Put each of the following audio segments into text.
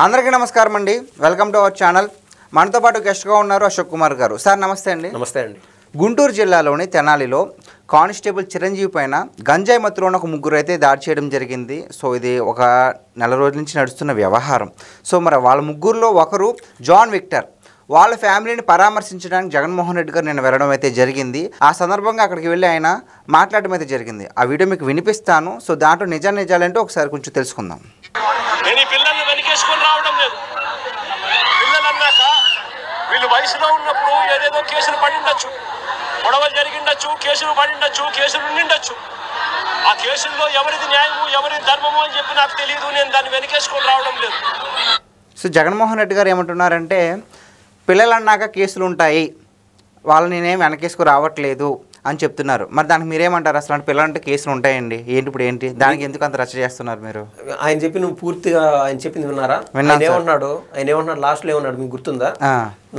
అందరికీ నమస్కారం అండి. Welcome to our channel. మనతో పాటు గెస్ట్గా ఉన్నారు అశోక్ కుమార్ గారు. సార్ నమస్తే అండి. నమస్తే అండి. గుంటూరు జిల్లాలోని తెనాలిలో కానిస్టేబుల్ చిరంజీవి పైన గంజాయి మత్తులో ఒక ముగ్గురు అయితే దాడి చేయడం జరిగింది. సో ఇది ఒక నెల రోజుల నుంచి నడుస్తున్న వ్యవహారం. సో మరి వాళ్ళ ముగ్గురులో ఒకరు జాన్ విక్టర్. వాళ్ళ ఫ్యామిలీని పరామర్శించడానికి జగన్మోహన్ రెడ్డి గారు నేను వెళ్ళడం అయితే జరిగింది. ఆ సందర్భంగా అక్కడికి వెళ్ళి ఆయన మాట్లాడడం అయితే జరిగింది. ఆ వీడియో మీకు వినిపిస్తాను. సో దాంట్లో నిజాలేంటో ఒకసారి కొంచెం తెలుసుకుందాం. నేను ఈ పిల్లల్ని వెనకేసుకొని రావడం లేదు. పిల్లలు అన్నాక వీళ్ళు వయసులో ఉన్నప్పుడు ఏదేదో కేసులు పడిండొచ్చు, గొడవలు జరిగిండొచ్చు, కేసులు పడిండొచ్చు, కేసులు ఉండిండొచ్చు. ఆ కేసుల్లో ఎవరిది న్యాయము ఎవరిది ధర్మము అని చెప్పి నాకు తెలియదు. నేను దాన్ని వెనకేసుకొని రావడం లేదు. సో జగన్మోహన్ రెడ్డి గారు ఏమంటున్నారంటే పిల్లలు అన్నాక కేసులు ఉంటాయి, వాళ్ళని నేనేం వెనకేసుకు రావట్లేదు అని చెప్తున్నారు. మరి దానికి మీరేమంటారు? అసలు అంటే పిల్లలంటే కేసులు ఉంటాయండి, ఇప్పుడు ఏంటి దానికి ఎందుకు అంత రచ్చ చేస్తున్నారు మీరు? ఆయన చెప్పి నువ్వు పూర్తిగా ఆయన చెప్పింది విన్నారా? ఆయన ఏమన్నాడు లాస్ట్లో ఏమన్నాడు మీకు గుర్తుందా?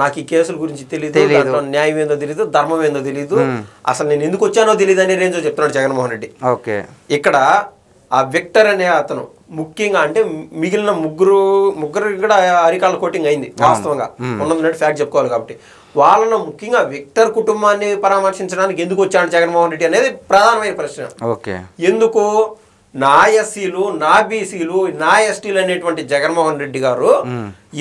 నాకు ఈ కేసుల గురించి తెలియదు, న్యాయం ఏందో తెలియదు, ధర్మం ఏందో తెలియదు, అసలు నేను ఎందుకు వచ్చానో తెలియదు అనే రేంజో చెప్తున్నాడు జగన్మోహన్ రెడ్డి. ఓకే, ఇక్కడ ఆ విక్టర్ అనే అతను ముఖ్యంగా అంటే మిగిలిన ముగ్గురు కూడా అరికాల కోటింగ్ అయింది. వాస్తవంగా ఉన్నది ఫ్యాక్ట్ చెప్పుకోవాలి కాబట్టి వాళ్ళను ముఖ్యంగా విక్టర్ కుటుంబాన్ని పరామర్శించడానికి ఎందుకు వచ్చాడు జగన్మోహన్ రెడ్డి అనేది ప్రధానమైన ప్రశ్న. ఓకే, ఎందుకు నా ఎస్సీలు, నా బీసీలు, నా ఎస్టీలు అనేటువంటి జగన్మోహన్ రెడ్డి గారు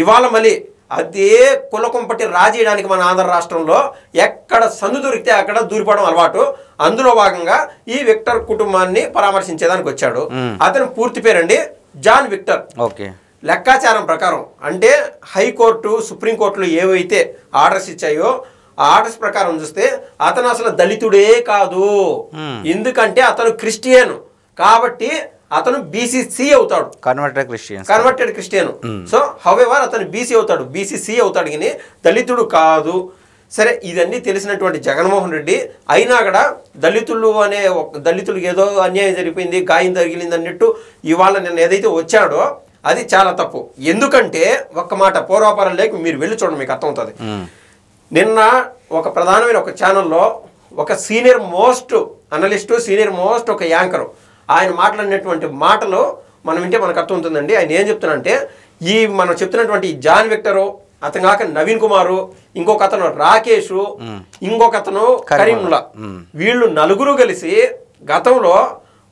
ఇవాళ మళ్ళీ అదే కులకుంపటి రాజేయడానికి మన ఆంధ్ర రాష్ట్రంలో ఎక్కడ సందు దొరికితే అక్కడ దూరిపోవడం అలవాటు. అందులో భాగంగా ఈ విక్టర్ కుటుంబాన్ని పరామర్శించేదానికి వచ్చాడు. అతని పూర్తి పేరండి జాన్ విక్టర్. ఓకే, లెక్కాచారం ప్రకారం అంటే హైకోర్టు, సుప్రీంకోర్టులు ఏవైతే ఆర్డర్స్ ఇచ్చాయో ఆ ఆర్డర్స్ ప్రకారం చూస్తే అతను అసలు దళితుడే కాదు. ఎందుకంటే అతను క్రిస్టియన్ కాబట్టి అతను బీసీసీ అవుతాడు, కన్వర్టెడ్ క్రిస్టియన్. సో హౌవెవర్ అతను బీసీ అవుతాడు, బీసీసీ అవుతాడు, కానీ దళితుడు కాదు. సరే, ఇదన్నీ తెలిసినటువంటి జగన్మోహన్ రెడ్డి అయినా కూడా దళితులకు ఏదో అన్యాయం జరిగిపోయింది, గాయం తగిలింది అన్నట్టు ఇవాళ నేను ఏదైతే వచ్చాడో అది చాలా తప్పు. ఎందుకంటే ఒక్క మాట పూర్వాపరం లేక మీరు వెళ్ళి చూడండి, మీకు అర్థమవుతుంది. నిన్న ఒక ప్రధానమైన ఒక ఛానల్లో ఒక senior most analyst, senior most ఒక యాంకరు ఆయన మాట్లాడినటువంటి మాటలు మనం వింటే మనకు అర్థం ఉంటుందండి. ఆయన ఏం చెప్తున్నారంటే మనం చెప్తున్నటువంటి జాన్ విక్టరు, అతను కాక నవీన్ కుమారు, ఇంకొక అతను రాకేష్, ఇంకొక అతను కరీముల్లా, వీళ్ళు నలుగురు కలిసి గతంలో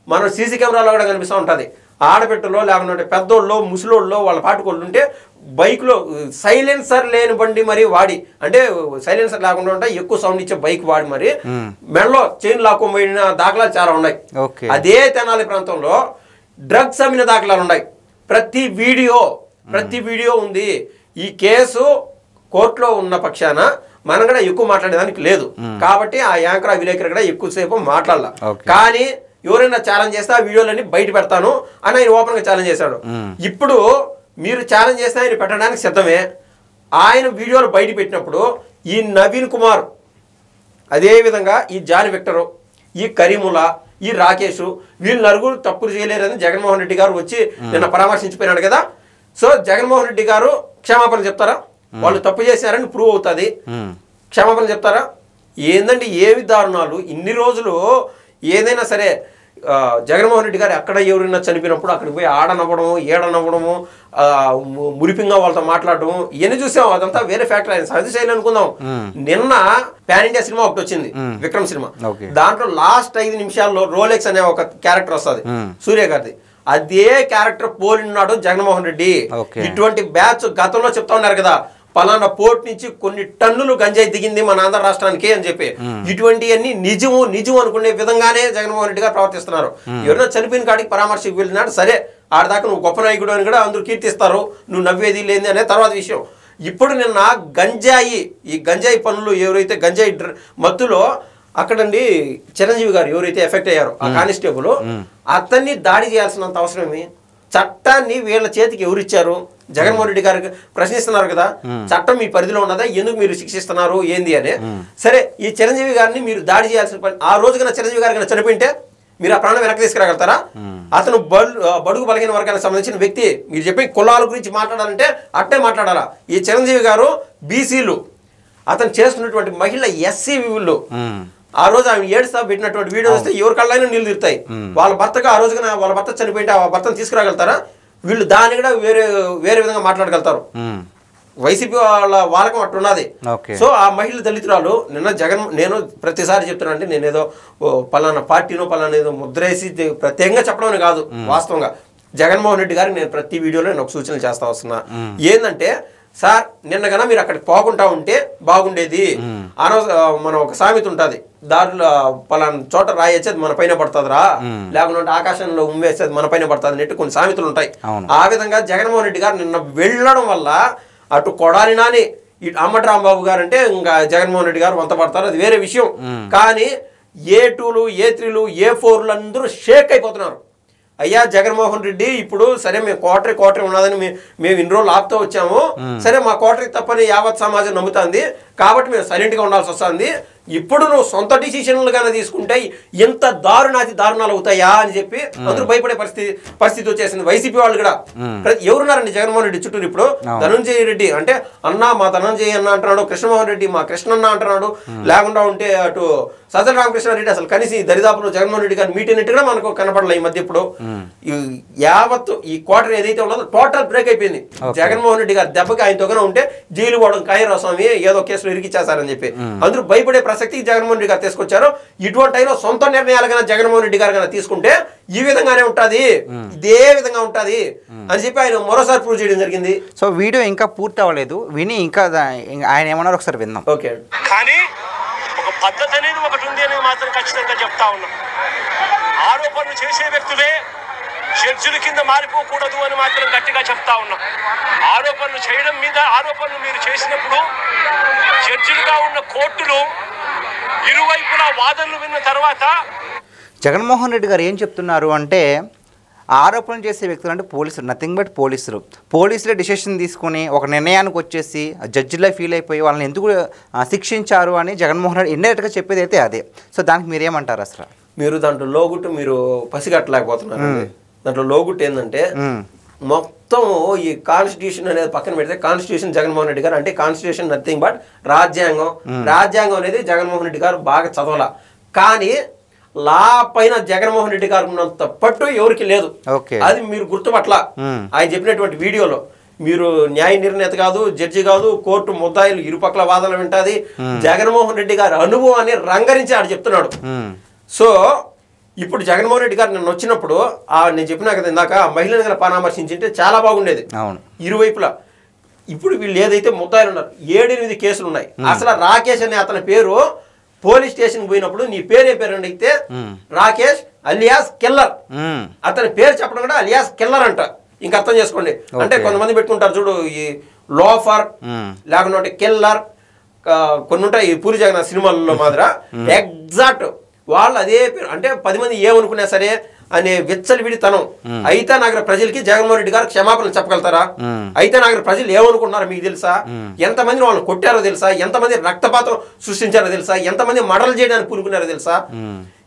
మనం సీసీ కెమెరాలో కూడా కనిపిస్తూ ఉంటుంది. ఆడబిడ్డలో లేకుంటే పెద్దోళ్ళు, ముసలోళ్ళు, వాళ్ళ పాటుకోళ్ళు ఉంటే బైక్లో సైలెన్సర్ లేని బండి మరి వాడి, అంటే సైలెన్సర్ లేకుండా ఉంటే ఎక్కువ సౌండ్ ఇచ్చే బైక్ వాడి మరి మెడలో చైన్ లాక్కోబోయిన దాఖలాలు చాలా ఉన్నాయి. అదే తెనాలి ప్రాంతంలో డ్రగ్స్ అమ్మిన దాఖలాలు ఉన్నాయి. ప్రతి వీడియో ఉంది. ఈ కేసు కోర్టులో ఉన్న పక్షాన మనం కూడా ఎక్కువ మాట్లాడేదానికి లేదు కాబట్టి ఆ యాంకర్, విలేకరు కూడా ఎక్కువసేపు మాట్లాడాల. కానీ ఎవరైనా ఛాలెంజ్ చేస్తే ఆ వీడియోలన్నీ బయట పెడతాను అని ఆయన ఓపెన్ గా ఛాలెంజ్ చేశాడు. ఇప్పుడు మీరు ఛాలెంజ్ చేస్తే ఆయన పెట్టడానికి సిద్ధమే. ఆయన వీడియోలు బయట పెట్టినప్పుడు ఈ నవీన్ కుమార్, అదేవిధంగా ఈ జాన్ విక్టరు, ఈ కరీముల్లా, ఈ రాకేష్, వీళ్ళు నలుగురు తప్పులు చేయలేరని జగన్మోహన్ రెడ్డి గారు వచ్చి నిన్న పరామర్శించిపోయినాడు కదా. సో జగన్మోహన్ రెడ్డి గారు క్షమాపణ చెప్తారా? వాళ్ళు తప్పు చేశారని ప్రూవ్ అవుతుంది, క్షమాపణ చెప్తారా? ఏందండి ఏవి దారుణాలు! ఇన్ని రోజులు ఏదైనా సరే జగన్మోహన్ రెడ్డి గారు ఎక్కడ ఎవరైనా చనిపోయినప్పుడు అక్కడికి పోయి ఆడనవ్వడము, ఏడనవ్వడము, మురిపింగా వాళ్ళతో మాట్లాడటము, ఇవన్నీ చూసాం. అదంతా వేరే ఫ్యాక్టర్. ఆయన సహజ శైలి అనుకుందాం. నిన్న పాన్ ఇండియా సినిమా ఒకటి వచ్చింది, విక్రమ్ సినిమా. దాంట్లో లాస్ట్ 5 నిమిషాల్లో రోలెక్స్ అనే ఒక క్యారెక్టర్ వస్తుంది సూర్య గారిది. అదే క్యారెక్టర్ పోలిన్నాడు జగన్మోహన్ రెడ్డి. ఇటువంటి బ్యాచ్ గతంలో చెప్తా ఉన్నారు కదా, పలానా పోర్ట్ నుంచి కొన్ని టన్నులు గంజాయి దిగింది మన ఆంధ్ర రాష్ట్రానికి అని చెప్పి. ఇటువంటివన్నీ నిజం అనుకునే విధంగానే జగన్మోహన్ రెడ్డి గారు ప్రవర్తిస్తున్నారు. ఎవరైనా చనిపోయిన కాడికి పరామర్శకు వెళ్ళినాడు, సరే ఆడదాకా నువ్వు గొప్ప నాయకుడు అని కూడా అందరూ కీర్తిస్తారు, నువ్వు నవ్వేది లేని అనే తర్వాత విషయం. ఇప్పుడు నిన్న ఈ గంజాయి పనులు ఎవరైతే గంజాయి మత్తులో అక్కడండి చిరంజీవి గారు ఎవరైతే ఎఫెక్ట్ అయ్యారో ఆ కానిస్టేబుల్, అతన్ని దాడి చేయాల్సినంత అవసరమే. చట్టాన్ని వీళ్ళ చేతికి ఎవరిచ్చారు? జగన్మోహన్ రెడ్డి గారికి ప్రశ్నిస్తున్నారు కదా, చట్టం మీ పరిధిలో ఉన్నదా, ఎందుకు మీరు శిక్షిస్తున్నారు ఏంది అని. సరే, ఈ చిరంజీవి గారిని మీరు దాడి చేయాల్సిన పని, ఆ రోజున చిరంజీవి గారికి చనిపోయింటే మీరు ఆ ప్రాణం వెనక్కి తీసుకురాగలుగుతారా? అతను బడుగు బలహీన వర్గానికి సంబంధించిన వ్యక్తి. మీరు చెప్పి కులాల గురించి మాట్లాడాలంటే అట్టే మాట్లాడాలా. ఈ చిరంజీవి గారు బీసీలు, అతను చేస్తున్నటువంటి మహిళ ఎస్సీ వీళ్ళు, ఆ రోజు ఆమె ఏడుస్తా పెట్టినటువంటి వీడియో వస్తే ఎవరి కళ్ళైనా నీళ్ళు తిరుతాయి. వాళ్ళ భర్తగా ఆ రోజున వాళ్ళ భర్త చనిపోయింటే ఆ భర్తను తీసుకురాగలుగుతారా? వీళ్ళు దాన్ని కూడా వేరే వేరే విధంగా మాట్లాడగలుగుతారు. వైసీపీ వాళ్ళకం అట్టున్నది. సో ఆ మహిళ దళితురాలు నిన్న నేను ప్రతిసారి చెప్తున్నా అంటే నేనేదో పలానా పార్టీనో పలానా ఏదో ముద్రేసి ప్రత్యేకంగా చెప్పడం కాదు, వాస్తవంగా జగన్మోహన్ రెడ్డి గారికి నేను ప్రతి వీడియోలో నేను ఒక సూచనలు చేస్తా వస్తున్నా. ఏంటంటే సార్ నిన్న కన్నా మీరు అక్కడికి పోకుండా ఉంటే బాగుండేది. మనం ఒక సామెత ఉంటుంది, దారిలో పలానా చోట రాయేసేది మన పైన పడుతుందిరా, లేకుంటే ఆకాశంలో ఉమ్మేసేది మన పైన పడుతుంది అన్నట్టు కొన్ని సామెతలు ఉంటాయి. ఆ విధంగా జగన్మోహన్ రెడ్డి గారు నిన్న వెళ్ళడం వల్ల అటు కొడాలి నాని ఇటు అంబటి రాంబాబు గారు అంటే ఇంకా జగన్మోహన్ రెడ్డి గారు వంత పడతారు, అది వేరే విషయం. కానీ A2లు A3లు A4లు అందరూ షేక్ అయిపోతున్నారు. అయ్యా జగన్మోహన్ రెడ్డి ఇప్పుడు సరే మేము కోటరీ ఉన్నదని మేము ఇన్ని రోజులు ఆపుతూ వచ్చాము, సరే మా కోటరీ తప్పని యావత్ సమాజం నమ్ముతుంది కాబట్టి మేము సైలెంట్గా ఉండాల్సి వస్తుంది. ఇప్పుడు నువ్వు సొంత డిసిషన్లుగానే తీసుకుంటే ఎంత దారుణాలు అవుతాయా అని చెప్పి అందరూ భయపడే పరిస్థితి వచ్చేసింది. వైసీపీ వాళ్ళు కూడా ఎవరున్నారండి జగన్మోహన్ రెడ్డి చుట్టూ? ఇప్పుడు ధనంజయ రెడ్డి అంటే అన్న మా ధనంజయ అన్న అంటున్నాడు, కృష్ణమోహన్ రెడ్డి మా కృష్ణన్న అంటున్నాడు, లేకుండా ఉంటే అటు సజ్జల రామకృష్ణారెడ్డి అసలు కనీసం ఈ దరిదాపులో జగన్మోహన్ రెడ్డి గారు మీట్ అయినట్టుగా మనకు కనపడలే ఈ మధ్య. ఇప్పుడు యావత్తు ఈ క్వార్టర్ ఏదైతే ఉన్నదో టోటల్ బ్రేక్ అయిపోయింది. జగన్మోహన్ రెడ్డి గారు దెబ్బకి ఆయనతోనే ఉంటే జైలు పోవడం ఖాయరా స్వామి ఏదో కేసులో ఇరికిచ్చేశారని చెప్పి అందరూ భయపడే ప్రసక్తికి జగన్మోహన్ రెడ్డి గారు తీసుకొచ్చారు. ఇటువంటి అయినా సొంత నిర్ణయాలు కన్నా జగన్మోహన్ రెడ్డి గారు కన్నా తీసుకుంటే ఈ విధంగానే ఉంటది, ఇదే విధంగా ఉంటది అని చెప్పి ఆయన మరోసారి ప్రూవ్ చేయడం జరిగింది. సో వీడియో ఇంకా పూర్తి అవ్వలేదు, విని ఇంకా ఆయన ఏమన్నారు ఒకసారి విందాం. ఓకే, కానీ ఒక పద్ధతి అనేది ఒకటి ఉంది అనేది మాత్రం ఖచ్చితంగా చెప్తా ఉన్నాం. ఆరోపణలు చేసే వ్యక్తులే జడ్జిల కింద మారిపోకూడదు అని మాత్రం గట్టిగా చెప్తా ఉన్నాం. ఆరోపణలు చేయడం మీద ఆరోపణలు మీరు చేసినప్పుడు జడ్జిలుగా ఉన్న కోర్టులు ఇరువైపులా వాదనలు విన్న తర్వాత జగన్మోహన్ రెడ్డి గారు ఏం చెప్తున్నారు అంటే, ఆరోపణలు చేసే వ్యక్తులు అంటే పోలీసులు, నథింగ్ బట్ పోలీసులే డిసిషన్ తీసుకొని ఒక నిర్ణయానికి వచ్చేసి జడ్జిలా ఫీల్ అయిపోయి వాళ్ళని ఎందుకు శిక్షించారు అని జగన్మోహన్ రెడ్డి ఇండైరెక్ట్గా చెప్పేది అయితే అదే. సో దానికి మీరేమంటారు? అసలు మీరు దాంట్లో లోగుట్టు మీరు పసిగట్టలేకపోతున్నారు. దాంట్లో లోగుట్టు ఏంటంటే మొత్తం ఈ కాన్స్టిట్యూషన్ అనేది పక్కన పెడితే కాన్స్టిట్యూషన్ జగన్మోహన్ రెడ్డి గారు అంటే కాన్స్టిట్యూషన్ నథింగ్ బట్ రాజ్యాంగం అనేది జగన్మోహన్ రెడ్డి గారు బాగా చదవాల. కానీ లా పైన జగన్మోహన్ రెడ్డి గారు ఉన్నంత పట్టు ఎవరికి లేదు. అది మీరు గుర్తుపట్ల ఆయన చెప్పినటువంటి వీడియోలో మీరు న్యాయ నిర్ణేత కాదు, జడ్జి కాదు, కోర్టు ముద్దాయిలు ఇరుపక్కల వాదనలు వింటాది. జగన్మోహన్ రెడ్డి గారి అనుభవాన్ని రంగరించి ఆడు చెప్తున్నాడు. సో ఇప్పుడు జగన్మోహన్ రెడ్డి గారు నన్ను వచ్చినప్పుడు నేను చెప్పినా కదా ఇందాక మహిళను గల పరామర్శించింటే చాలా బాగుండేది ఇరువైపులా. ఇప్పుడు వీళ్ళు ఏదైతే ముద్దాయిలు ఉన్నారు 7-8 కేసులు ఉన్నాయి. అసలు రాకేష్ అనే అతని పేరు పోలీస్ స్టేషన్ పోయినప్పుడు నీ పేరేం పేరు అయితే రాకేష్ అలియాస్ కిల్లర్, అతని పేరు చెప్పడం కూడా అలియాస్ కిల్లర్ అంట. ఇంకా అర్థం చేసుకోండి. అంటే కొంతమంది పెట్టుకుంటారు చూడు ఈ లోఫర్ లేకుంటే కిల్లర్, కొన్ని ఉంటాయి ఈ పూరి జగన్నాథ్ సినిమాల్లో మాదిర ఎగ్జాక్ట్ వాళ్ళు అదే పేరు. అంటే 10 మంది ఏమనుకున్నా సరే అనే విచ్చలవిడితనం. అయితే నగర ప్రజలకి జగన్మోహన్ రెడ్డి గారు క్షమాపణలు చెప్పగలుగుతారా? అయితే నగర ప్రజలు ఏమనుకుంటున్నారో మీకు తెలుసా? ఎంతమంది వాళ్ళని కొట్టారో తెలుసా? ఎంతమంది రక్తపాతం సృష్టించారో తెలుసా? ఎంతమంది మర్డర్లు చేయడానికి పూనుకున్నారో తెలుసా?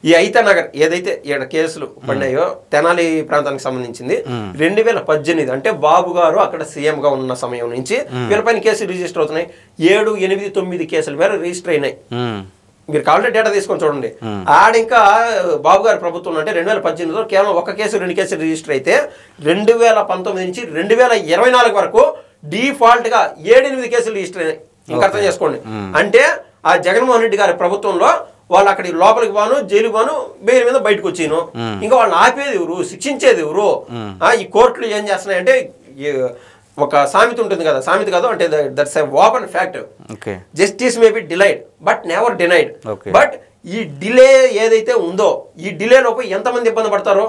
ఈ అయితే నగర్ ఏదైతే ఇక్కడ కేసులు పడినాయో తెనాలి ప్రాంతానికి సంబంధించింది 2018 అంటే బాబు గారు అక్కడ సీఎం గా ఉన్న సమయం నుంచి వీళ్ళపైన కేసులు రిజిస్టర్ అవుతున్నాయి. 7, 8, 9 కేసుల మేర రిజిస్టర్ అయినాయి. మీరు కావాలంటే డేటా తీసుకొని చూడండి. ఇంకా బాబు గారి ప్రభుత్వం అంటే 2018లో కేవలం 1 కేసు 2 కేసులు రిజిస్టర్ అయితే 2019 నుంచి 2024 వరకు డిఫాల్ట్ గా 7-8 కేసులు రిజిస్టర్ అయినాయి. ఇంకా అర్థం చేసుకోండి. అంటే ఆ జగన్మోహన్ రెడ్డి గారి ప్రభుత్వంలో వాళ్ళు అక్కడి లోపలికి పోను, జైలు పోను, బెయిల్ మీద బయటకు వచ్చాను. ఇంకా వాళ్ళని ఆపేది ఎవరు, శిక్షించేది ఎవరు? ఈ కోర్టులు ఏం చేస్తున్నాయంటే ఒక సామెత ఉంటుంది కదా, సామెత కాదు అంటే that's a open fact. Justice may be delayed but never denied. But ఈ డిలే ఏదైతే ఉందో ఈ డిలే లోపు ఎంతమంది ఇబ్బంది పడతారో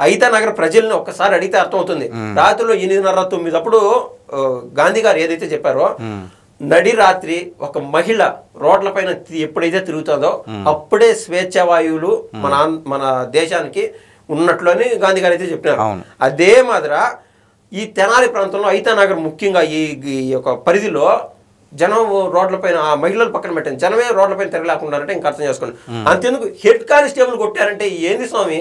అయితే నగర ప్రజల్ని ఒక్కసారి అడిగితే అర్థమవుతుంది. రాత్రిలో 8:30-9 అప్పుడు గాంధీ గారు ఏదైతే చెప్పారో నడి రాత్రి ఒక మహిళ రోడ్ల పైన ఎప్పుడైతే తిరుగుతుందో అప్పుడే స్వేచ్ఛావాయువులు మన దేశానికి ఉన్నట్లు అని గాంధీ గారు అయితే చెప్పినారు. అదే మాదిర ఈ తెనాలి ప్రాంతంలో ఐతానగర్ ముఖ్యంగా ఈ యొక్క పరిధిలో జనం రోడ్లపైన ఆ మహిళలు పక్కన పెట్టండి, జనమే రోడ్లపైన తిరగలేకుండారంటే ఇంకా అర్థం చేసుకోండి. అంతెందుకు హెడ్ కానిస్టేబుల్ కొట్టారంటే ఏంది స్వామి?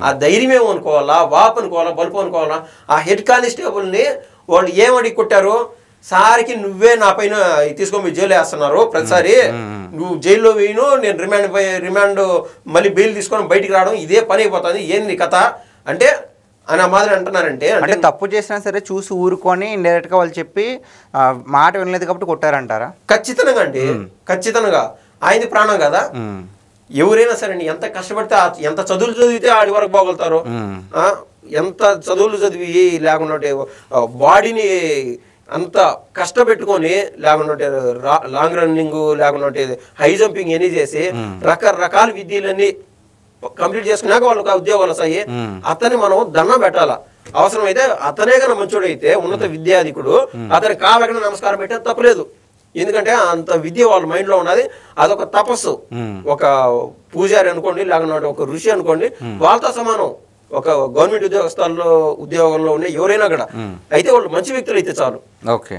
ఆ ధైర్యం అనుకోవాలా, వాపు అనుకోవాలా, బలుపు అనుకోవాలా? ఆ హెడ్ కానిస్టేబుల్ని వాళ్ళు ఏమడిగి కొట్టారు? సారికి నువ్వే నా పైన తీసుకొని జైలు వేస్తున్నారు, ప్రతిసారి నువ్వు జైల్లో వేయను, నేను రిమాండ్ మళ్ళీ బెయిల్ తీసుకొని బయటికి రావడం ఇదే పని అయిపోతుంది, ఏంది నీ కథ అంటే అని ఆ మాదిరి అంటున్నారంటే అంటే తప్పు చేసినా సరే చూసి ఊరుకొని ఇండైరెక్ట్గా వాళ్ళు చెప్పి మాట వినలేదు కాబట్టి కొట్టారంటారా? ఖచ్చితంగా అండి, ఖచ్చితంగా. ఆయనది ప్రాణం కదా. ఎవరైనా సరే ఎంత కష్టపడితే ఎంత చదువులు చదివితే ఆడి వరకు బాగలుగుతారు. ఎంత చదువులు చదివి లేకుండా బాడీని అంత కష్టపెట్టుకొని లేకుంటే లాంగ్ రన్నింగ్ లేకుంటే హై జంపింగ్ ఎన్ని చేసి రకరకాల విద్యలన్నీ కంప్లీట్ చేసుకున్నాక వాళ్ళకి ఉద్యోగాలు వస్తాయి. అతన్ని మనం దండం పెట్టాలా. అవసరమైతే అతనే కన్నా మంచోడైతే ఉన్నత విద్యాధికుడు అతని కాళ్ళకన్నా నమస్కారం పెట్టే తప్పలేదు. ఎందుకంటే అంత విద్య వాళ్ళ మైండ్ లో ఉన్నది. అదొక తపస్సు. ఒక పూజారి అనుకోండి లేకుంటే ఒక ఋషి అనుకోండి, వాళ్ళతో సమానం. ఒక గవర్నమెంట్ ఉద్యోగంలో ఉండే ఎవరైనా కూడా అయితే వాళ్ళు మంచి వ్యక్తులు అయితే చాలు. ఓకే.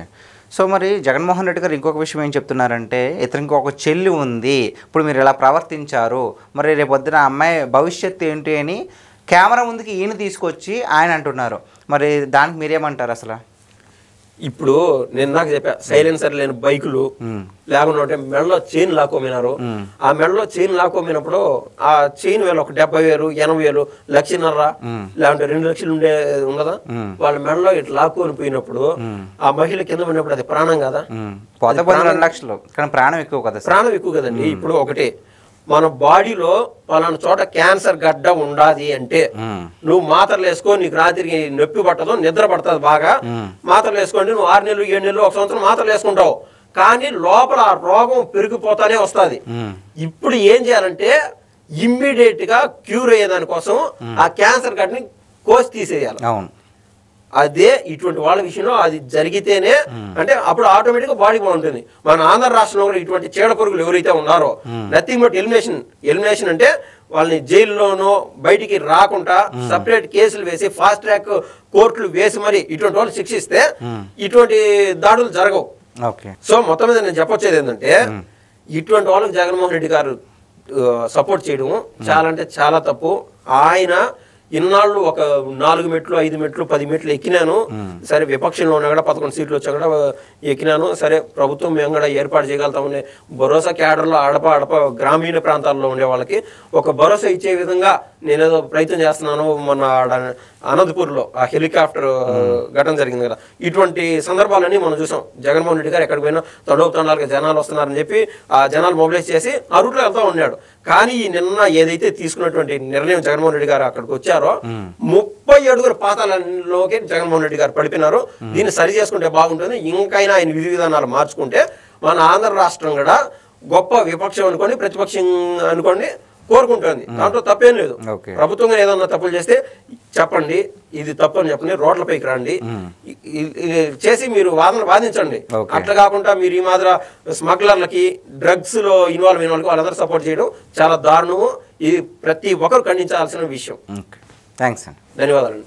సో మరి జగన్మోహన్ రెడ్డి గారు ఇంకొక విషయం ఏం చెప్తున్నారంటే, ఇతనికి ఒక చెల్లి ఉంది, ఇప్పుడు మీరు ఇలా ప్రవర్తించారు, మరి రేపొద్దున అమ్మాయి భవిష్యత్తు ఏంటి అని కెమెరా ముందుకి ఈయన తీసుకొచ్చి ఆయన అంటున్నారు. మరి దానికి మీరేమంటారు అసలు? ఇప్పుడు నేను నాకు చెప్పా, సైలెన్సర్ లేని బైకులు లేకుండా మెడలో చైన్ లాక్కోమినారు. ఆ మెడలో చైన్ లాక్కోమినప్పుడు ఆ చైన్ వేళ ఒక 70,000, 80,000, 1,00,000 లేకుంటే 2 లక్షలు ఉండదా? వాళ్ళ మెడలో ఇట్లా లాక్కొని పోయినప్పుడు ఆ మహిళ కింద పడినప్పుడు అది ప్రాణం కదా. 2 లక్షలు కానీ ప్రాణం ఎక్కువ కదా. ప్రాణం ఎక్కువ కదండి. ఇప్పుడు ఒకటే, మన బాడీలో పలానా చోట క్యాన్సర్ గడ్డ ఉండాది అంటే నువ్వు మాత్రలు వేసుకో, నీకు రాత్రికి నొప్పి పట్టదు, నిద్ర పడుతుంది బాగా, మాత్రలు వేసుకోండి. నువ్వు 6 నెలలు 7 నెలలు 1 సంవత్సరం మాత్రలు వేసుకుంటావు, కానీ లోపల ఆ రోగం పెరిగిపోతానే వస్తుంది. ఇప్పుడు ఏం చేయాలంటే ఇమ్మీడియట్ గా క్యూర్ అయ్యేదానికోసం ఆ క్యాన్సర్ గడ్డని కోసి తీసేయాలి. అవును, అదే ఇటువంటి వాళ్ళ విషయంలో అది జరిగితేనే అంటే అప్పుడు ఆటోమేటిక్ గా బాడీ బాగుంటుంది. మన ఆంధ్ర రాష్ట్రంలో కూడా ఇటువంటి చీడ పురుగులు ఎవరైతే ఉన్నారో నథింగ్ బట్ ఎలిమినేషన్ అంటే వాళ్ళని జైల్లోనో బయటికి రాకుండా సపరేట్ కేసులు వేసి ఫాస్ట్ ట్రాక్ కోర్టులు వేసి మరి ఇటువంటి వాళ్ళు శిక్షిస్తే ఇటువంటి దాడులు జరగవు. సో మొత్తం మీద నేను చెప్పొచ్చేది ఏంటంటే, ఇటువంటి వాళ్ళకి జగన్మోహన్ రెడ్డి గారు సపోర్ట్ చేయడం చాలా అంటే చాలా తప్పు. ఆయన ఇన్నాళ్ళు ఒక 4 మెట్లు 5 మెట్లు 10 మెట్లు ఎక్కినాను. సరే విపక్షంలో ఉన్నా కూడా 11 సీట్లు వచ్చా కూడా ఎక్కినాను. సరే ప్రభుత్వం మేము కూడా ఏర్పాటు చేయగలుగుతామని భరోసా క్యాడర్లో అడప గ్రామీణ ప్రాంతాల్లో ఉండే వాళ్ళకి ఒక భరోసా ఇచ్చే విధంగా నేనేదో ప్రయత్నం చేస్తున్నాను. మొన్న అనంతపూర్లో ఆ హెలికాప్టర్ ఘటన జరిగింది కదా, ఇటువంటి సందర్భాలన్నీ మనం చూసాం. జగన్మోహన్ రెడ్డి గారు ఎక్కడికి పోయినా తండోపు జనాలు వస్తున్నారని చెప్పి ఆ జనాలు మొబిలైజ్ చేసి ఆ రూట్లో వెళ్తా ఉన్నాడు. కానీ ఈ నిన్న ఏదైతే తీసుకున్నటువంటి నిర్ణయం జగన్మోహన్ రెడ్డి గారు అక్కడికి వచ్చారో 30 అడుగుల పాతాలలోకి జగన్మోహన్ రెడ్డి గారు పడిపోయినారు. దీన్ని సరి చేసుకుంటే బాగుంటుంది. ఇంకైనా ఆయన విధి విధానాలు మార్చుకుంటే మన ఆంధ్ర రాష్ట్రం కూడా గొప్ప విపక్షం అనుకోండి, ప్రతిపక్షం అనుకోండి కోరుకుంటుంది. దాంట్లో తప్పేం లేదు. ప్రభుత్వంగా ఏదన్నా తప్పులు చేస్తే చెప్పండి, ఇది తప్పు అని చెప్పండి, రోడ్లపైకి రండి, చేసి మీరు వాదించండి. అట్లా కాకుండా మీరు ఈ మాదిరి స్మగ్లర్లకి డ్రగ్స్ లో ఇన్వాల్వ్ అయిన వాళ్ళకి వాళ్ళందరూ సపోర్ట్ చేయడం చాలా దారుణము. ఇది ప్రతి ఒక్కరు ఖండించాల్సిన విషయం. థ్యాంక్స్ అండి, ధన్యవాదాలు.